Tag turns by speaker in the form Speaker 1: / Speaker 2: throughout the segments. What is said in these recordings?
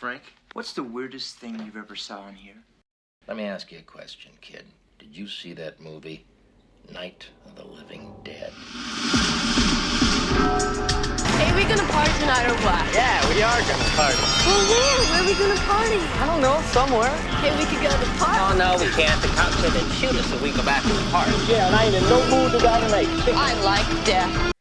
Speaker 1: Frank. What's the weirdest thing you've ever saw in here?
Speaker 2: Let me ask you a question, kid. Did you see that movie, Night of the Living Dead?
Speaker 3: Hey, we gonna party tonight or what?
Speaker 4: Yeah, we are gonna party.
Speaker 3: Well, where are we gonna party?
Speaker 4: I don't know, somewhere.
Speaker 3: Hey, we could go to the park.
Speaker 4: Oh, no, we can't. The cops said they'd shoot us if we go back to the park.
Speaker 5: Yeah, and I ain't in no mood to go tonight.
Speaker 3: I like death.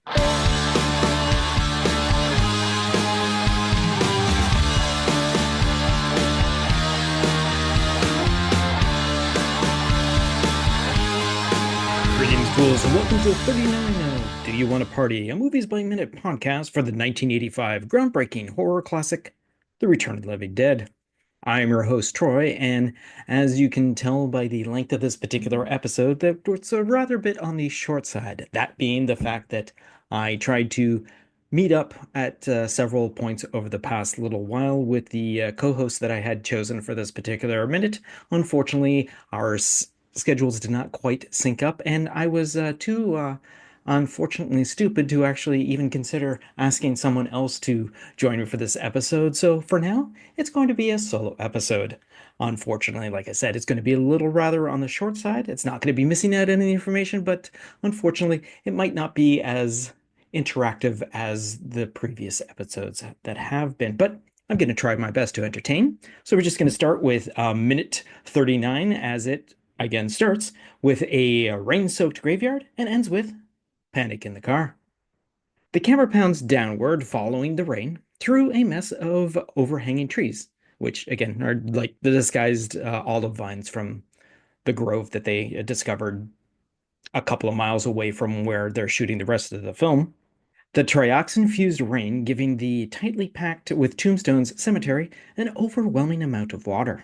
Speaker 6: Greetings, fools, and welcome to 39 Do You Want to Party, a Movies by Minute podcast for the 1985 groundbreaking horror classic, The Return of the Living Dead. I'm your host, Troy, and as you can tell by the length of this particular episode, that it's a rather bit on the short side. That being the fact that I tried to meet up at several points over the past little while with the co-host that I had chosen for this particular minute. Unfortunately, our schedules did not quite sync up, and I was too unfortunately stupid to actually even consider asking someone else to join me for this episode. So for now, it's going to be a solo episode. Unfortunately, like I said, it's going to be a little rather on the short side. It's not going to be missing out any information, but unfortunately, it might not be as interactive as the previous episodes that have been. But I'm going to try my best to entertain. So we're just going to start with minute 39 as it again starts with a rain-soaked graveyard and ends with panic in the car. The camera pounds downward following the rain through a mess of overhanging trees, which again are like the disguised olive vines from the grove that they discovered a couple of miles away from where they're shooting the rest of the film. The trioxin-fused rain giving the tightly packed with tombstones cemetery an overwhelming amount of water.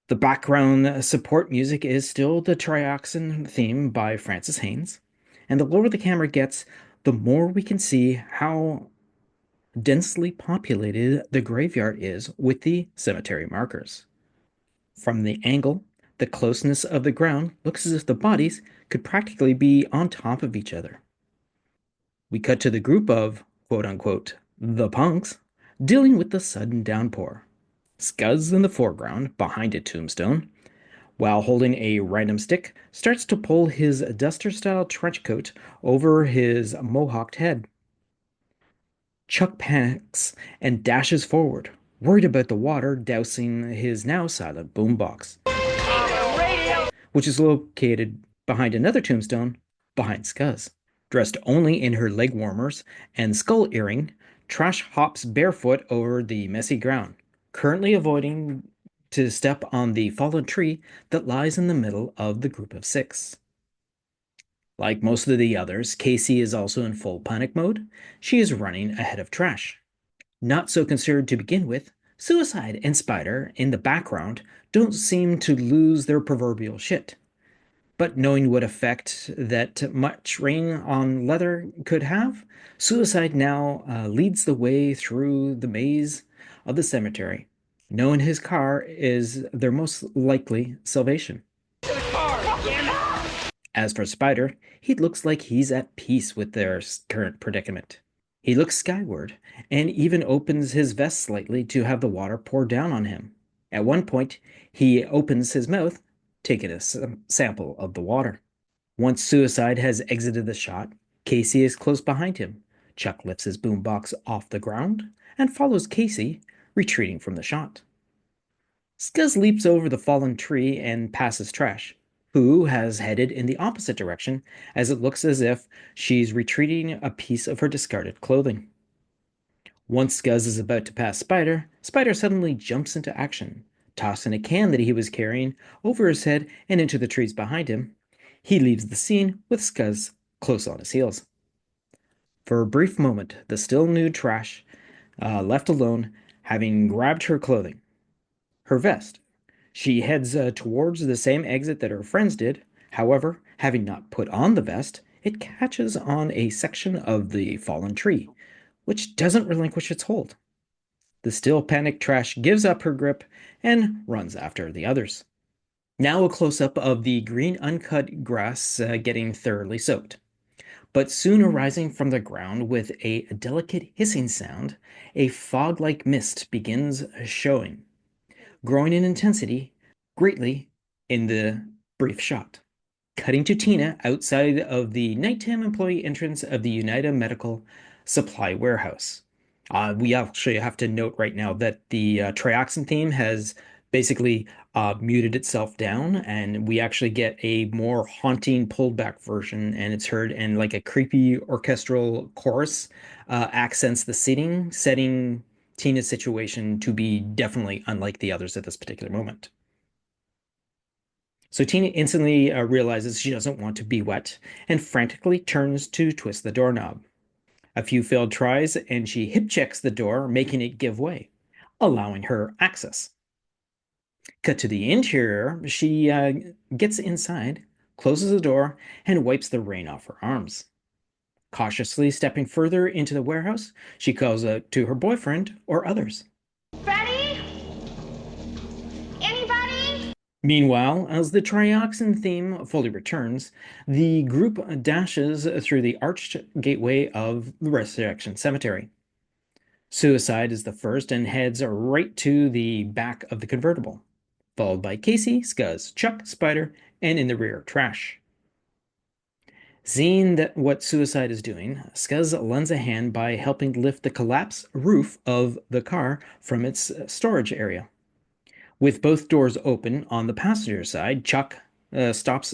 Speaker 6: The background support music is still the Trioxin theme by Francis Haynes, and the lower the camera gets, the more we can see how densely populated the graveyard is with the cemetery markers. From the angle, the closeness of the ground looks as if the bodies could practically be on top of each other. We cut to the group of, quote-unquote, the punks, dealing with the sudden downpour. Scuzz in the foreground, behind a tombstone, while holding a random stick, starts to pull his duster-style trench coat over his mohawked head. Chuck panics and dashes forward, worried about the water dousing his now silent boombox, which is located behind another tombstone, behind Scuzz. Dressed only in her leg warmers and skull earring, Trash hops barefoot over the messy ground, currently avoiding to step on the fallen tree that lies in the middle of the group of six. Like most of the others, Casey is also in full panic mode. She is running ahead of Trash. Not so concerned to begin with, Suicide and Spider in the background don't seem to lose their proverbial shit. But knowing what effect that much rain on leather could have, Suicide now leads the way through the maze of the cemetery, knowing his car is their most likely salvation. As for Spider, he looks like he's at peace with their current predicament. He looks skyward and even opens his vest slightly to have the water pour down on him. At one point, he opens his mouth, taking a sample of the water. Once Suicide has exited the shot, Casey is close behind him. Chuck lifts his boombox off the ground and follows Casey, retreating from the shot. Scuzz leaps over the fallen tree and passes Trash, who has headed in the opposite direction as it looks as if she's retreating a piece of her discarded clothing. Once Scuzz is about to pass Spider, Spider suddenly jumps into action, tossing a can that he was carrying over his head and into the trees behind him. He leaves the scene with Scuzz close on his heels. For a brief moment, the still nude Trash left alone, having grabbed her clothing, her vest. She heads towards the same exit that her friends did. However, having not put on the vest, it catches on a section of the fallen tree, which doesn't relinquish its hold. The still panicked Trash gives up her grip and runs after the others. Now a close-up of the green uncut grass getting thoroughly soaked. but soon arising from the ground with a delicate hissing sound, a fog-like mist begins showing, growing in intensity greatly in the brief shot. Cutting to Tina outside of the nighttime employee entrance of the United Medical Supply Warehouse. We actually have to note right now that the trioxin theme has basically muted itself down, and we actually get a more haunting pulled back version, and it's heard in like a creepy orchestral chorus accents the setting Tina's situation to be definitely unlike the others at this particular moment. So Tina instantly realizes she doesn't want to be wet and frantically turns to twist the doorknob. A few failed tries, and she hip checks the door, making it give way, allowing her access. Cut to the interior, she gets inside, closes the door, and wipes the rain off her arms. Cautiously stepping further into the warehouse, she calls out to her boyfriend or others.
Speaker 7: Ready? Anybody?
Speaker 6: Meanwhile, as the trioxin theme fully returns, the group dashes through the arched gateway of the Resurrection Cemetery. Suicide is the first and heads right to the back of the convertible, followed by Casey, Scuzz, Chuck, Spider, and in the rear, Trash. Seeing that what Suicide is doing, Scuzz lends a hand by helping lift the collapsed roof of the car from its storage area. With both doors open on the passenger side, Chuck steps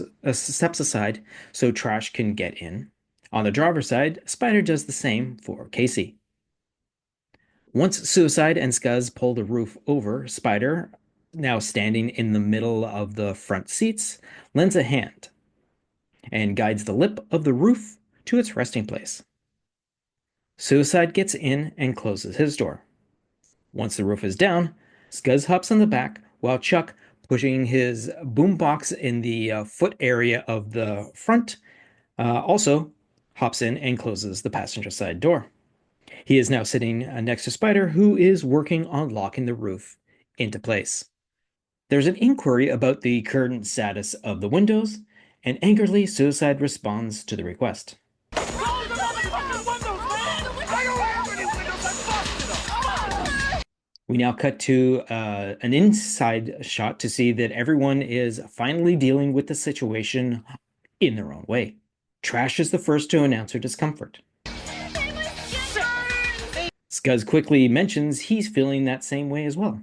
Speaker 6: aside so Trash can get in. On the driver's side, Spider does the same for Casey. Once Suicide and Scuzz pull the roof over, Spider, now standing in the middle of the front seats, lends a hand and guides the lip of the roof to its resting place. Suicide gets in and closes his door. Once the roof is down, Scuzz hops on the back, while Chuck, pushing his boombox in the foot area of the front, also hops in and closes the passenger side door. He is now sitting next to Spider, who is working on locking the roof into place. There's an inquiry about the current status of the windows, and angrily, Suicide responds to the request. We now cut to an inside shot to see that everyone is finally dealing with the situation in their own way. Trash is the first to announce her discomfort. Scuzz quickly mentions he's feeling that same way as well.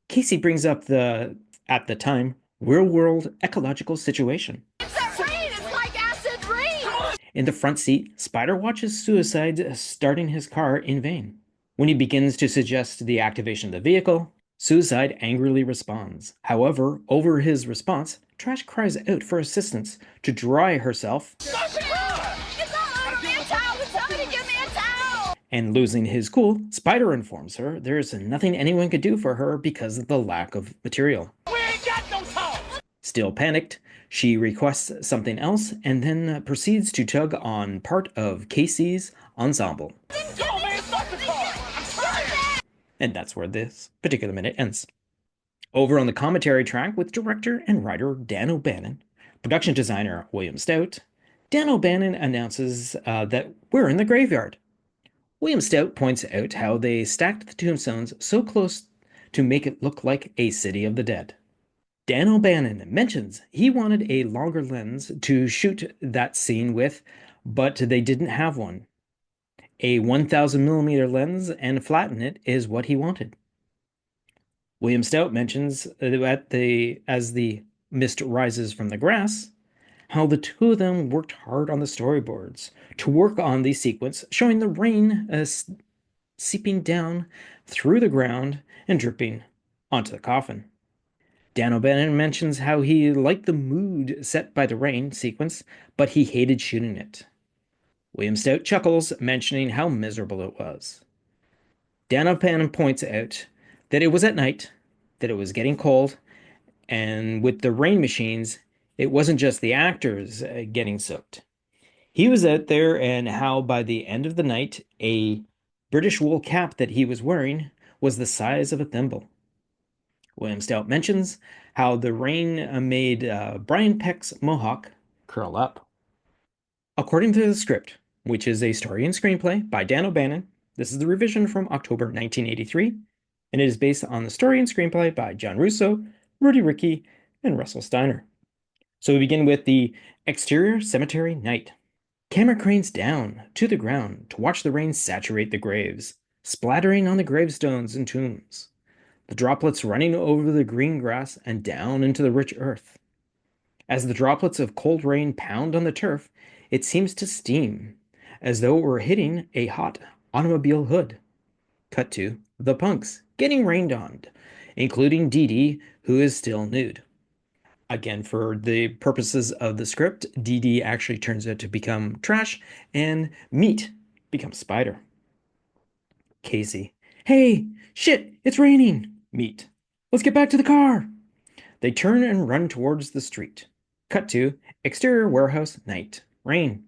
Speaker 6: Casey brings up the, at the time, real-world ecological situation.
Speaker 3: It's that rain! It's like acid rain!
Speaker 6: In the front seat, Spider watches Suicide starting his car in vain. When he begins to suggest the activation of the vehicle, Suicide angrily responds. However, over his response, Trash cries out for assistance to dry herself. And losing his cool, Spider informs her there's nothing anyone could do for her because of the lack of material.
Speaker 5: We ain't got no time!
Speaker 6: Still panicked, she requests something else and then proceeds to tug on part of Casey's ensemble. And that's where this particular minute ends. Over on the commentary track with director and writer Dan O'Bannon, production designer William Stout, Dan O'Bannon announces that we're in the graveyard. William Stout points out how they stacked the tombstones so close to make it look like a city of the dead. Dan O'Bannon mentions he wanted a longer lens to shoot that scene with, but they didn't have one. A 1000mm lens and flatten it is what he wanted. William Stout mentions as the mist rises from the grass, how the two of them worked hard on the storyboards to work on the sequence showing the rain seeping down through the ground and dripping onto the coffin. Dan O'Bannon mentions how he liked the mood set by the rain sequence, but he hated shooting it. William Stout chuckles, mentioning how miserable it was. Dan O'Bannon points out that it was at night, that it was getting cold, and with the rain machines, it wasn't just the actors getting soaked. He was out there, and how by the end of the night, a British wool cap that he was wearing was the size of a thimble. William Stout mentions how the rain made Brian Peck's mohawk curl up. According to the script, which is a story and screenplay by Dan O'Bannon, this is the revision from October 1983, and it is based on the story and screenplay by John Russo, Rudy Rickey, and Russell Steiner. So we begin with the exterior cemetery night. Camera cranes down to the ground to watch the rain saturate the graves, splattering on the gravestones and tombs, the droplets running over the green grass and down into the rich earth. As the droplets of cold rain pound on the turf, it seems to steam, as though it were hitting a hot automobile hood. Cut to the punks getting rained on, including Dee Dee, who is still nude. Again, for the purposes of the script, Dee Dee actually turns out to become trash, and Meat becomes Spider. Casey, hey, shit, it's raining. Meat, let's get back to the car. They turn and run towards the street. Cut to exterior warehouse night. Rain.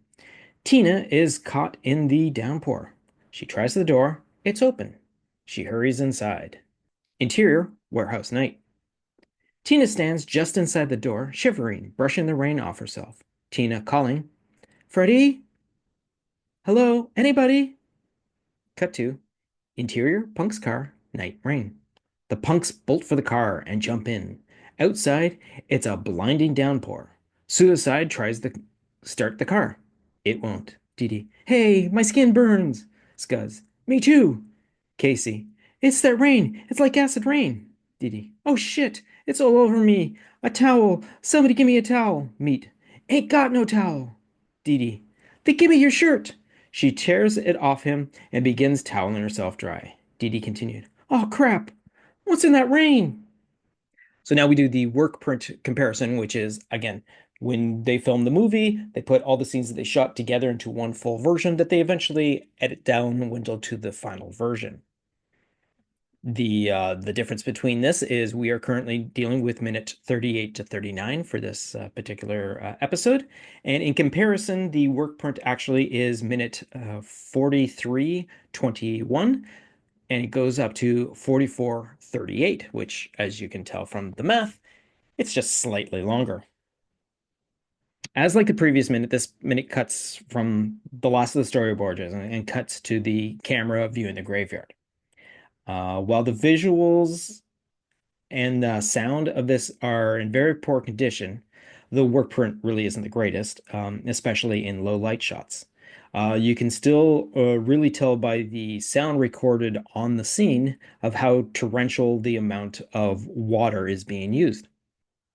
Speaker 6: Tina is caught in the downpour. She tries the door. It's open. She hurries inside. Interior warehouse night. Tina stands just inside the door, shivering, brushing the rain off herself. Tina calling, Freddie? Hello? Anybody? Cut to interior punk's car, night rain. The punks bolt for the car and jump in. Outside, it's a blinding downpour. Suicide tries to start the car. It won't. Dee Dee, hey, my skin burns. Scuzz, me too. Casey, it's that rain. It's like acid rain. Dee Dee, oh shit, it's all over me. A towel. Somebody give me a towel. Meat, ain't got no towel. Dee Dee, then give me your shirt. She tears it off him and begins toweling herself dry. Dee Dee continued, oh crap, what's in that rain? So now we do the work print comparison, which is, again, when they filmed the movie, they put all the scenes that they shot together into one full version that they eventually edit down and window to the final version. The difference between this is we are currently dealing with minute 38 to 39 for this particular episode. And in comparison, the work print actually is minute 43:21, and it goes up to 44:38, which, as you can tell from the math, it's just slightly longer. As like the previous minute, this minute cuts from the last of the storyboards and cuts to the camera viewing the graveyard. While the visuals and sound of this are in very poor condition, the work print really isn't the greatest, especially in low light shots. You can still really tell by the sound recorded on the scene of how torrential the amount of water is being used.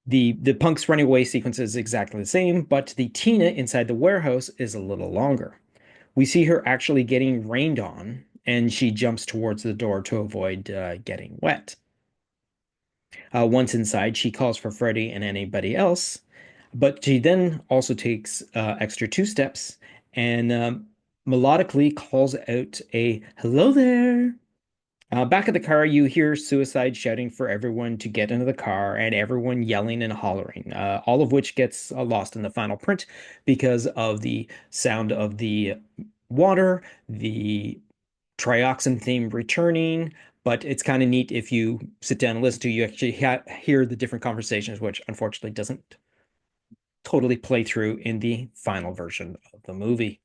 Speaker 6: The punk's running away sequence is exactly the same, but the Tina inside the warehouse is a little longer. We see her actually getting rained on, and she jumps towards the door to avoid getting wet. Once inside, she calls for Freddie and anybody else, but she then also takes extra two steps and melodically calls out a hello there. Back at the car, you hear Suicide shouting for everyone to get into the car and everyone yelling and hollering, all of which gets lost in the final print because of the sound of the water, the trioxin theme returning. But it's kind of neat if you sit down and listen to, you actually hear the different conversations, which unfortunately doesn't totally play through in the final version of the movie.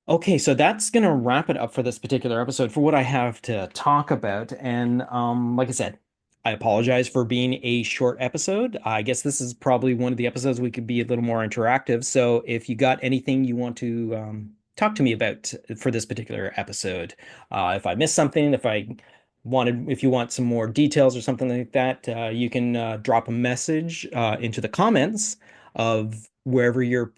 Speaker 6: Okay, so that's going to wrap it up for this particular episode for what I have to talk about. And like I said, I apologize for being a short episode. I guess this is probably one of the episodes we could be a little more interactive. So if you got anything you want to talk to me about for this particular episode, if I missed something, if you want some more details or something like that, you can drop a message into the comments of wherever you're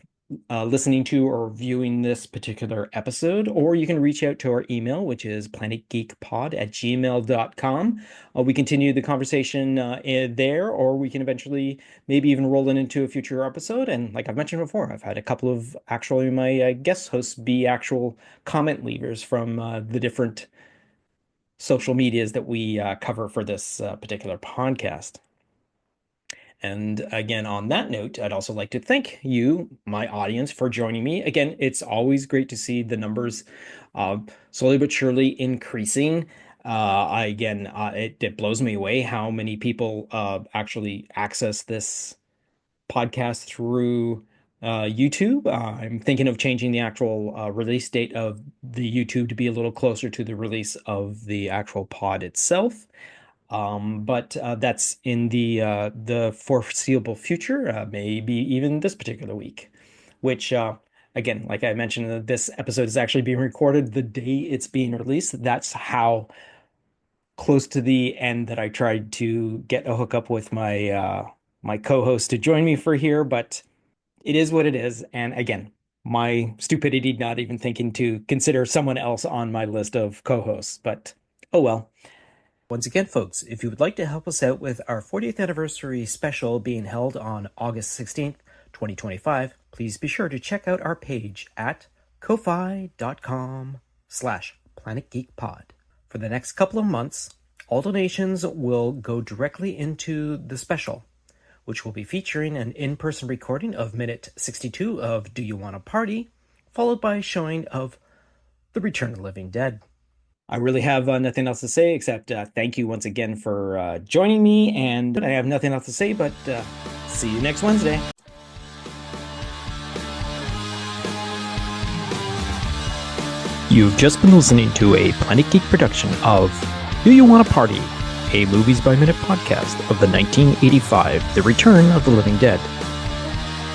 Speaker 6: listening to or viewing this particular episode, or you can reach out to our email, which is planetgeekpod@gmail.com. We continue the conversation there, or we can eventually maybe even roll it into a future episode. And like I've mentioned before, I've had a couple of actually my guest hosts be actual comment leavers from the different social medias that we cover for this particular podcast. And again, on that note, I'd also like to thank you, my audience, for joining me. Again, it's always great to see the numbers slowly but surely increasing. It blows me away how many people actually access this podcast through YouTube. I'm thinking of changing the actual release date of the YouTube to be a little closer to the release of the actual pod itself. But that's in the foreseeable future, maybe even this particular week, which again, like I mentioned, this episode is actually being recorded the day it's being released. That's how close to the end that I tried to get a hookup with my co-host to join me for here, but it is what it is. And again, my stupidity not even thinking to consider someone else on my list of co-hosts, but oh well. Once again, folks, if you would like to help us out with our 40th anniversary special being held on August 16th, 2025, please be sure to check out our page at ko-fi.com/planetgeekpod. For the next couple of months, all donations will go directly into the special, which will be featuring an in-person recording of minute 62 of Do You Want a Party, followed by a showing of The Return of the Living Dead. I really have nothing else to say except thank you once again for joining me, and I have nothing else to say but see you next Wednesday. You've just been listening to a Planet Geek production of Do You Want a Party, a Movies by Minute podcast of the 1985 The Return of the Living Dead.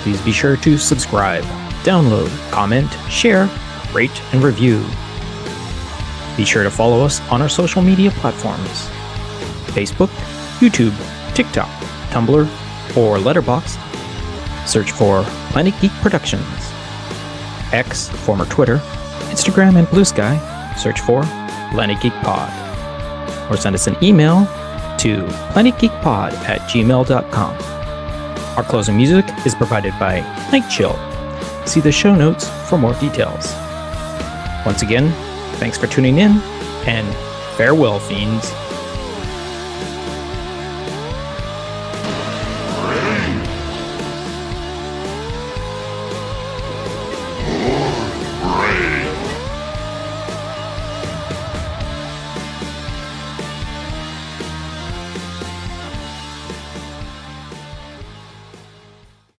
Speaker 6: Please be sure to subscribe, download, comment, share, rate, and review. Be sure to follow us on our social media platforms: Facebook, YouTube, TikTok, Tumblr, or Letterboxd. Search for Planet Geek Productions. X, former Twitter, Instagram, and Blue Sky, search for Planet Geek Pod. Or send us an email to planetgeekpod@gmail.com. Our closing music is provided by Night Chill. See the show notes for more details. Once again, thanks for tuning in, and farewell, fiends.